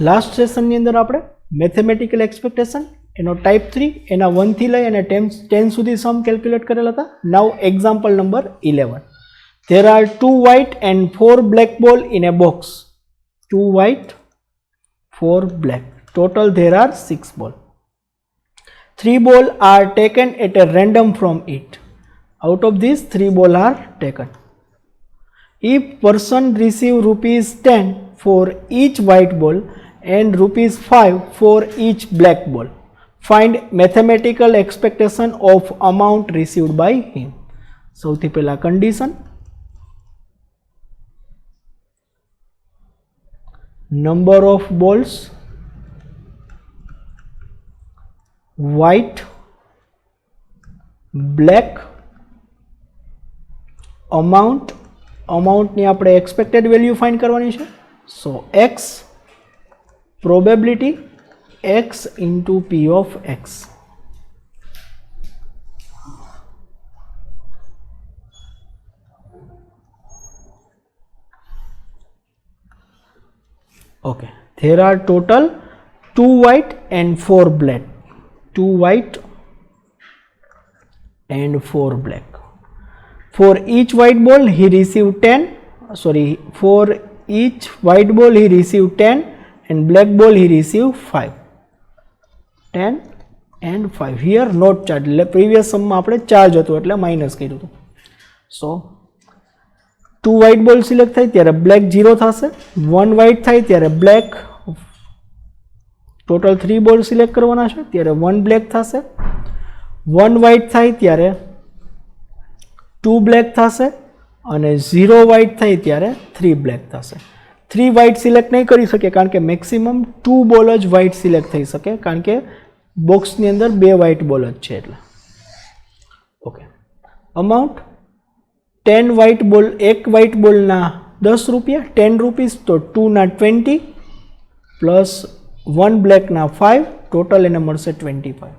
Last session ની અંદર આપણે મેથેમેટિકલ એક્સપેક્ટેશન એનો ટાઈપ 3 એના 1 થી લઈ અને 10 સુધી સમ કેલ્ક્યુલેટ કરેલા હતા. નાઉ example number 11. There are 2 white and 4 black ball in a box. 2 white, 4 black. Total there are 6 ball. 3 ball are taken at a random from it. Out of these 3 ball are taken. If person receive rupees 10 for each white ball and rupees 5 for each black ball, find mathematical expectation of amount received by him. સૌથી પહેલા condition, number of balls, white, black, amount ની આપણે expected value find કરવાની છે. So x probability x into p of x. Okay, there are total 2 white and 4 black. 2 white and 4 black. For each white ball he received 10. For each white ball he received 10 and black ball he received 5. 10 and 5. Here not charge. Previous sum માં આપણે charge હતું એટલે minus કર્યું હતું. So 2 white ball select થાય ત્યારે black 0 થશે. 1 white થાય ત્યારે black, ટોટલ 3 ball સિલેક્ટ કરવાના છે ત્યારે 1 black થશે. 1 white થાય ત્યારે 2 black થશે અને 0 white થાય ત્યારે 3 black થશે. 3 white સિલેક્ટ નહીં કરી શકે કારણ કે મેક્સિમમ 2 બોલ જ white સિલેક્ટ થઈ શકે કારણ કે બોક્સની અંદર 2 white બોલ જ છે એટલે. ઓકે, અમાઉન્ટ 10 white બોલ, એક white બોલના 10 રૂપિયા, 10 રૂપીસ, તો 2 ના 20 પ્લસ 1 બ્લેકના 5, ટોટલ એને મળશે 25.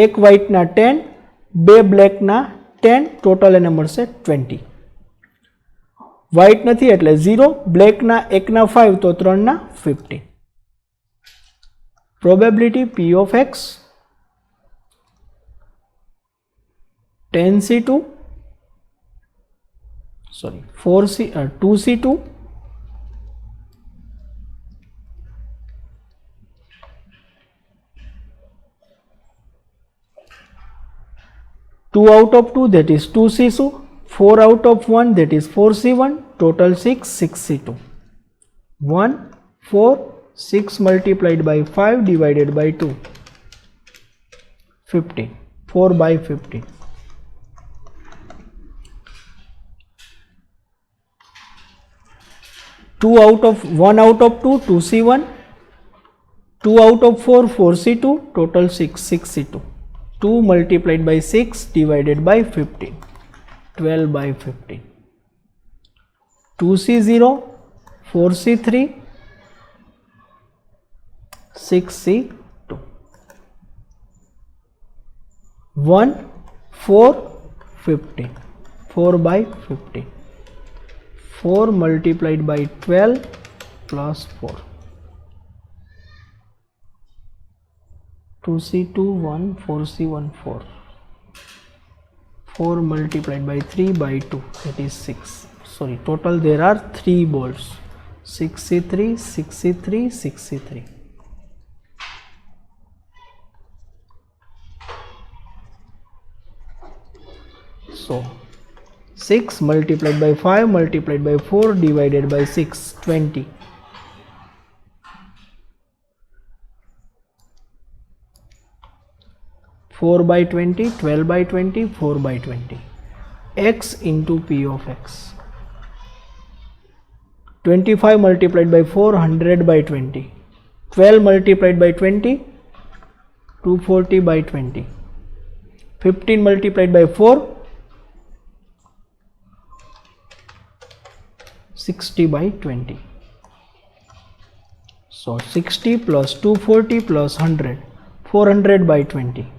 એક whiteના 10, 2 બ્લેકના 10, ટોટલ એને મળશે 20. વ્હાઇટ નથી એટલે 0, બ્લેકના 1ના 5 તો 3ના 50. Probability p of x 2c2 2 out of 2 that is 2c2, 4 out of 1 that is 4c1, total 6, 6c2. 1, 4, 6 multiplied by 5 divided by 2, 15, 4 by 15. 2 out of 1 out of 2, 2c1, 2 out of 4, 4c2, total 6, 6c2. 2 multiplied by 6 divided by 15, 12 by 15. 2c0, 4c3, 6c2. 1, 4, 15, 4 by 15. 4 multiplied by 12 plus 4. 2c2, 1, 4c1, 4. 4 multiplied by 3 by 2, that is 6. Total there are 3 balls. 6c3, 6c3, 6c3. So 6 multiplied by 5 multiplied by 4 divided by 6, 20. 4 by 20, 12 by 20, 4 by 20. X into p of x. 25 multiplied by 4, 100 by 20. 12 multiplied by 20, 240 by 20. 15 multiplied by 4, 60 by 20. So 60 plus 240 plus 100, 400 by 20.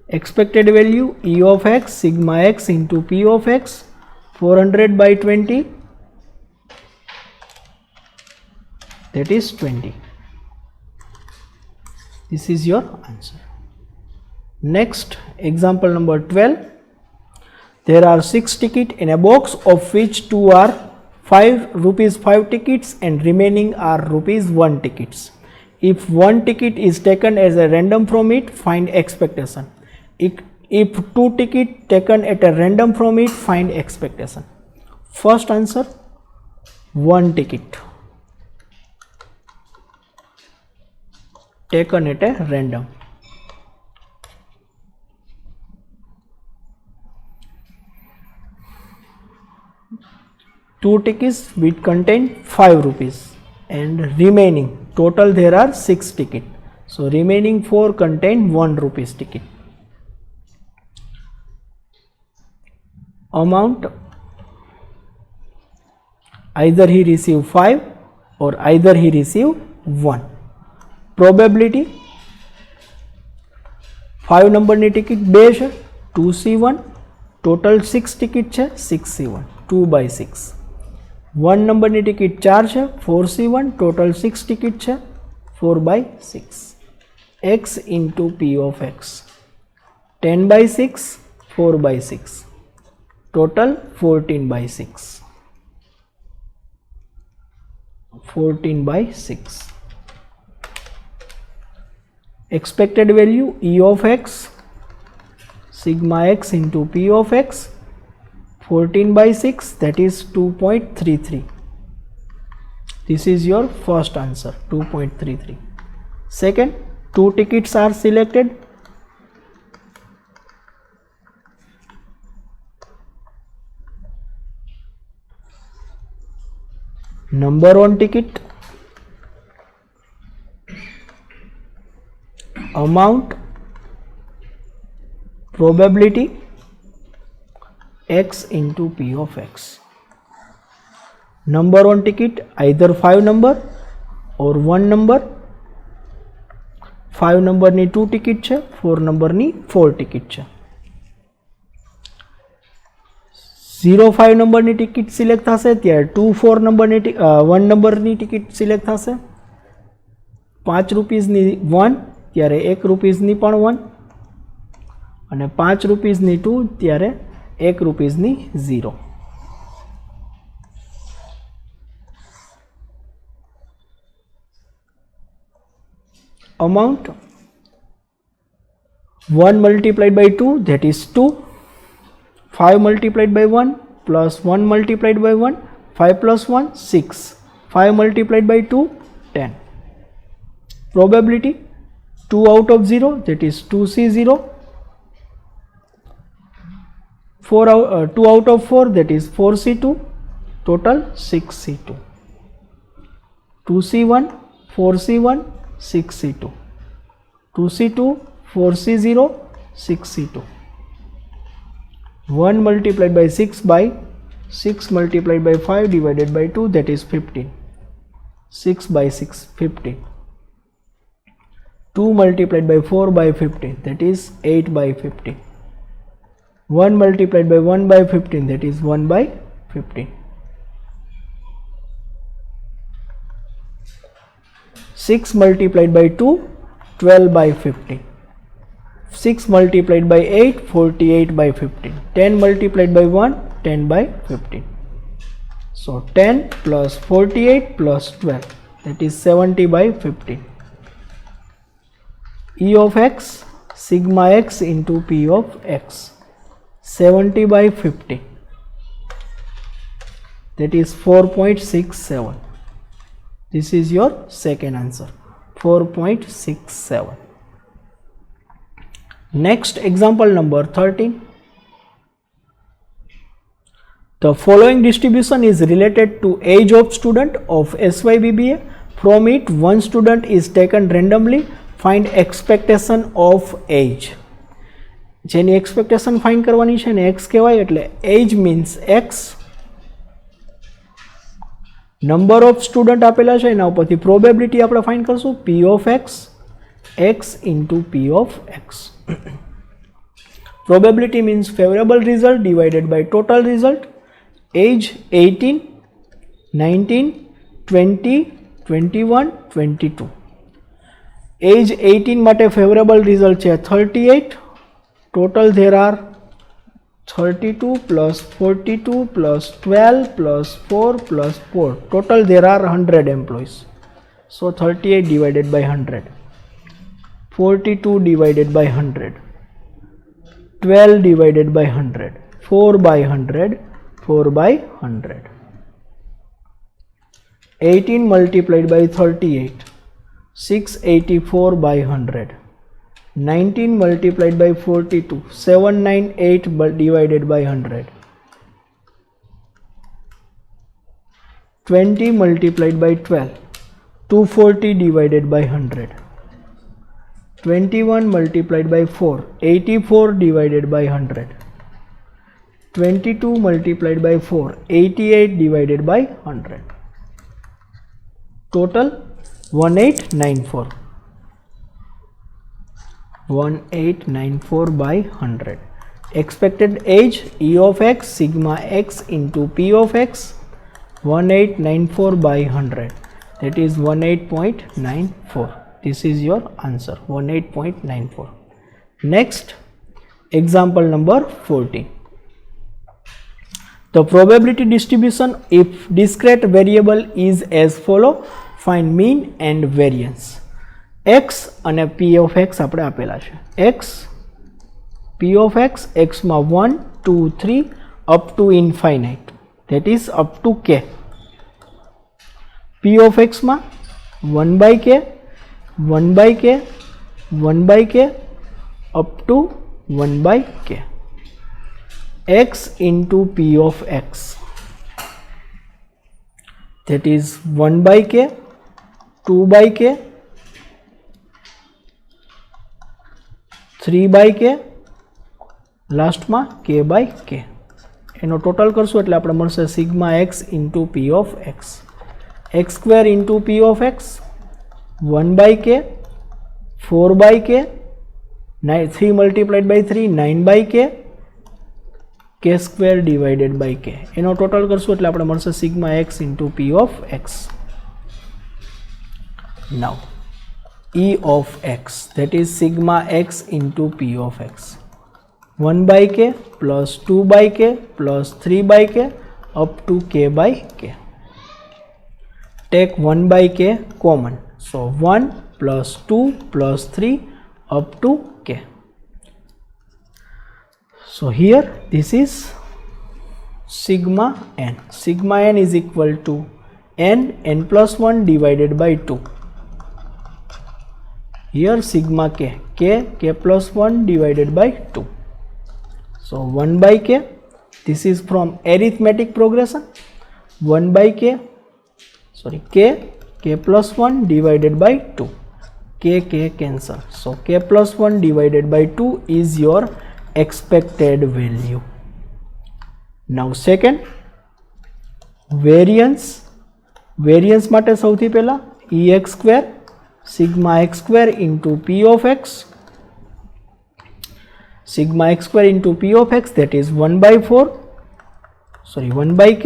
Expected value E of x sigma x into P of x, 400 by 20 that is 20. This is your answer. Next, example number 12. There are 6 tickets in a box, of which 2 are rupees 5 tickets and remaining are rupees 1 tickets. If 1 ticket is taken as a random from it, find expectation. If 2 tickets taken at a random from it, find expectation. First answer, 1 ticket taken at a random. Two tickets which contain 5 rupees and remaining total there are 6 tickets. So remaining 4 contain 1 rupees ticket. Amount, either he receive 5 or either he receive 1. Probability, 5 number ની ticket 2 છે, 2C1, total 6 ticket છે, 6C1, 2/6. 1 number ની ticket 4 છે, 4C1, total 6 ticket છે, 4/6. x into p of x, 10/6, 4/6, total 14/6. 14/6. Expected value E of x, sigma x into p of x, 14/6, that is 2.33. This is your first answer, 2.33. Second, 2 tickets are selected. Number on ticket, amount, probability, x into p of x. Number on ticket, either 5 number or 1 number. 5 number ની 2 ticket છે, 4 number ની 4 ticket છે. 05 number ની ticket select થશે ત્યારે 24 number ની 1 number ની ticket select થશે. 5 રૂપીસ ની 1 ત્યારે 1 રૂપીસ ની પણ 1 અને 5 રૂપીસ ની 2 ત્યારે 1 રૂપીસ ની 0. Amount, 1 multiplied by 2, that is 2. 5 multiplied by 1 plus 1 multiplied by 1, 5 plus 1, 6. 5 multiplied by 2, 10. Probability, 2 out of 0, that is 2C0. 2 out of 4, that is 4C2. Total 6C2. 2C1, 4C1, 6C2. 2C2, 4C0, 6C2. 1 multiplied by 6 by 6 multiplied by 5 divided by 2, that is 15. 6 by 6, 15. 2 multiplied by 4 by 15, that is 8 by 15. 1 multiplied by 1 by 15, that is 1 by 15. 6 multiplied by 2, 12 by 15. 6 multiplied by 8, 48 by 15. 10 multiplied by 1, 10 by 15. So 10 plus 48 plus 12, that is 70 by 15. E of x, sigma x into p of x, 70 by 15, that is 4.67. This is your second answer, 4.67. Next, example number 13. The following distribution is related to age of student of SYBBA. From it, one student is taken randomly. Find expectation of age. જેની expectation find કરવાની છે ને x કહેવાય, એટલે age means x. Number of student આપેલા છે એના ઉપરથી probability આપણે find કરશું, p of x, x into p of x. Probability means favorable result divided by total result. Age 18, 19, 20, 21, 22. એજ 18 માટે ફેવરેબલ રિઝલ્ટ છે 38. Total there are 32 plus 42 plus 12 plus 4 plus 4. Total there are 100 employees. So 38 divided by 100. 42 divided by 100. 12 divided by 100. 4 by 100. 4 by 100. 18 multiplied by 38. 684 by 100. 19 multiplied by 42. 798 divided by 100. 20 multiplied by 12. 240 divided by 100. 21 multiplied by 4. 84 divided by 100. 22 multiplied by 4. 88 divided by 100. Total 1894. 1894 by 100. Expected age E of x sigma x into P of x 1894 by 100, that is 18.94. This is your answer 18.94. Next, example number 14. The probability distribution if discrete variable is as follow. Find mean and variance. x અને p of x આપણે આપેલા છે. x p of x x માં 1 2 3 up to infinite, that is up to k. p of x માં 1 by k 1 by k 1 by k up to 1 by k. x into p of x, that is 1 by k 2 by k 3 by k last માં k by k. એનો total કરશું એટલે આપણે મળશે sigma x into p of x. x square into p of x 1 by k 4 by k 3 multiplied by 3 9 by k k square divided by k. એનો total કરશું એટલે આપણે મળશે sigma x into p of x. Now E of x, that is sigma x into p of x 1 by k plus 2 by k plus 3 by k up to k by k. Take 1 by k common, so 1 plus 2 plus 3 up to k. So here this is sigma n. Sigma n is equal to n plus 1 divided by 2. Here sigma k plus 1 divided by 2. So 1 by k, this is from arithmetic progression. 1 by k plus 1 divided by 2. K cancel. So k plus 1 divided by 2 is your expected value. Now second, variance. Variance માટે સૌથી પહેલા ex square sigma x square into p of x. Sigma x square into p of x, that is 1 by k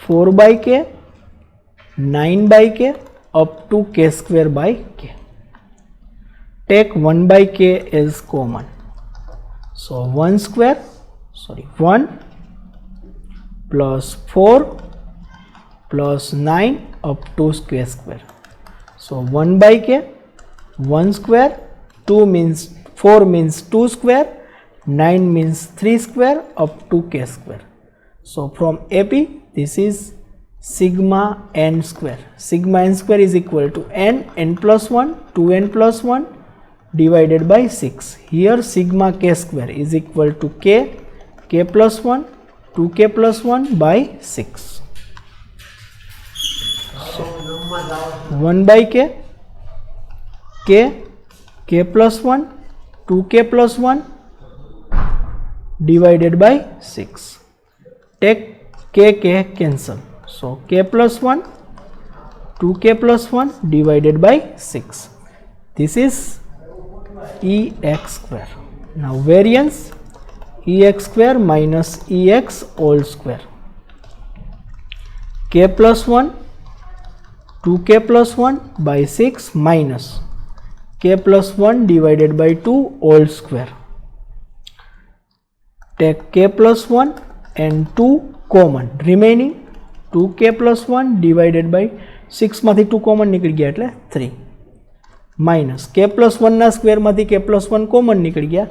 4 by k 9 by k up to k square by k. Take 1 by k as common, so 1 plus 4 plus 9 up to k square. So 1 by k 1 square, 2 means 4 means 2 square, 9 means 3 square up to k square. So from AP this is sigma n square. Sigma n square is equal to n plus 1 2n plus 1 divided by 6. Here sigma k square is equal to k plus 1 2k plus 1 by 6. So 1 by k plus 1 2k plus 1 divided by 6. Take k cancel. So k plus 1 2k plus 1 divided by 6. This is ex square. Now variance ex square minus ex whole square. K plus 1 2k plus 1 by 6 minus k plus 1 divided by 2 whole square. Take k plus 1 and 2 common, remaining 2k plus 1 divided by 6 માંથી 2 common નીકળી ગયા એટલે 3 minus k plus 1 ના square માંથી k plus 1 common નીકળી ગયા,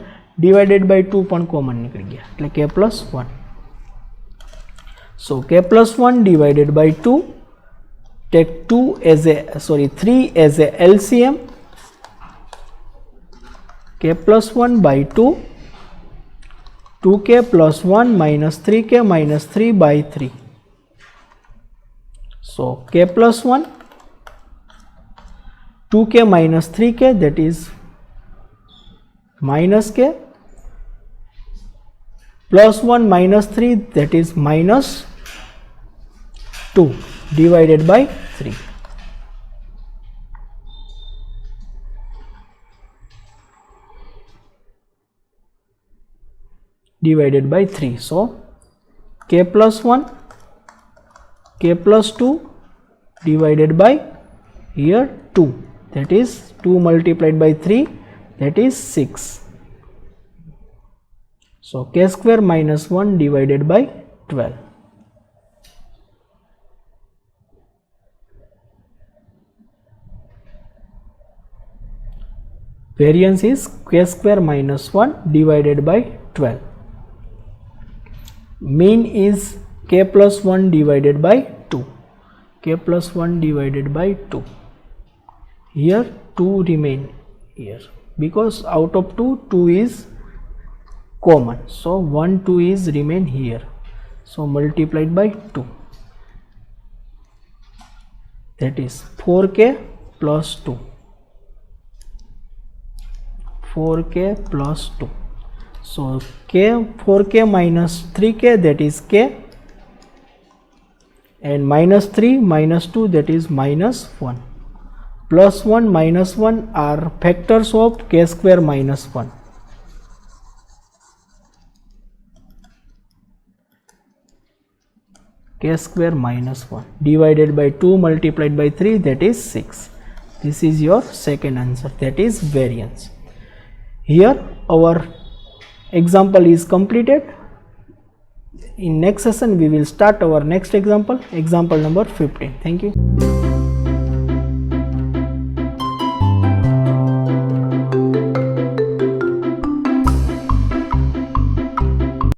divided by 2 પણ common નીકળી ગયા એટલે k plus 1. So k plus 1 divided by 2, take 3 as a LCM, k plus 1 by 2, 2k plus 1 minus 3k minus 3 by 3. So k plus 1, 2k minus 3k, that is minus k, plus 1 minus 3, that is minus 2 divided by 3. Divided by 3. So k plus 1, k plus 2 divided by here 2, that is 2 multiplied by 3, that is 6. So k square minus 1 divided by 12. Variance is k square minus 1 divided by 12. Mean is k plus 1 divided by 2. K plus 1 divided by 2. Here 2 remain here because out of 2, 2 is common. So 1, 2 is remain here. So multiplied by 2. That is 4k plus 2. 4k plus 2. So k, 4k minus 3k, that is k, and minus 3 minus 2, that is minus 1. Plus 1 minus 1 are factors of k square minus 1. K square minus 1 divided by 2 multiplied by 3, that is 6. This is your second answer, that is variance. Here our example is completed. In next session we will start our next example, example number 15. Thank you.